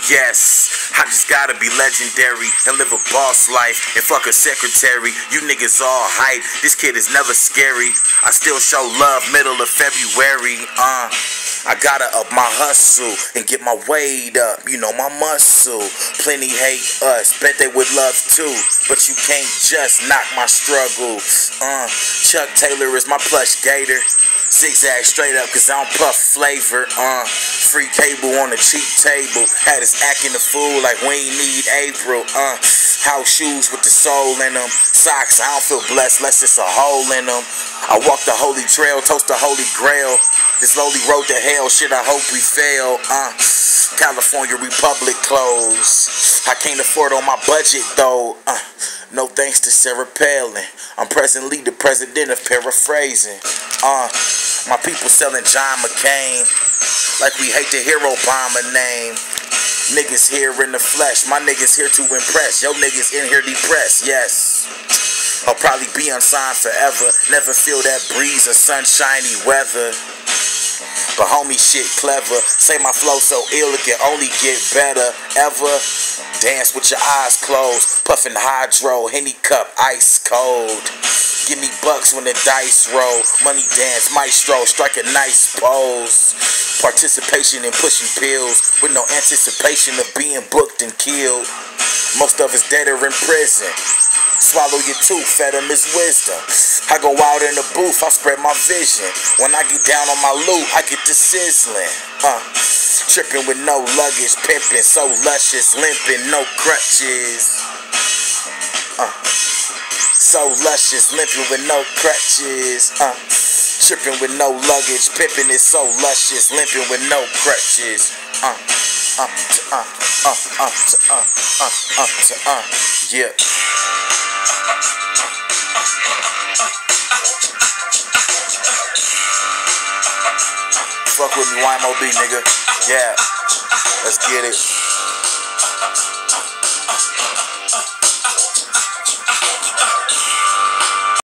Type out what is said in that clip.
Yes, I just gotta be legendary and live a boss life and fuck a secretary. You niggas all hype, this kid is never scary. I still show love middle of February. I gotta up my hustle and get my weight up, you know, my muscle. Plenty hate us, bet they would love too, but you can't just knock my struggle. Chuck Taylor is my plush gator. Zigzag straight up cause I don't puff flavor. Free cable on the cheap table. Had us acting the fool like we ain't need April. House shoes with the soul in them. Socks, I don't feel blessed unless it's a hole in them. I walk the holy trail, toast the holy grail. This lowly road to hell, shit, I hope we fail. California Republic clothes. I can't afford on my budget though. No thanks to Sarah Palin. I'm presently the president of paraphrasing. My people selling John McCain like we hate to hear Obama name. Niggas here in the flesh, my niggas here to impress. Yo niggas in here depressed, yes. I'll probably be unsigned forever. Never feel that breeze or sunshiny weather. But homie shit clever. Say my flow so ill it can only get better. Ever dance with your eyes closed. Puffin' hydro, Henny cup, ice cold. Give me bucks when the dice roll. Money dance, maestro, strike a nice pose. Participation in pushing pills with no anticipation of being booked and killed. Most of us dead or in prison. Swallow your tooth, fed him his wisdom. I go out in the booth, I spread my vision. When I get down on my loot, I get the sizzling. Tripping with no luggage, pimping, so luscious, limping, no crutches. So luscious, limping with no crutches. Tripping with no luggage, pimping is so luscious, limping with no crutches. Yeah. Fuck with me, YMOB, nigga. Yeah. Let's get it.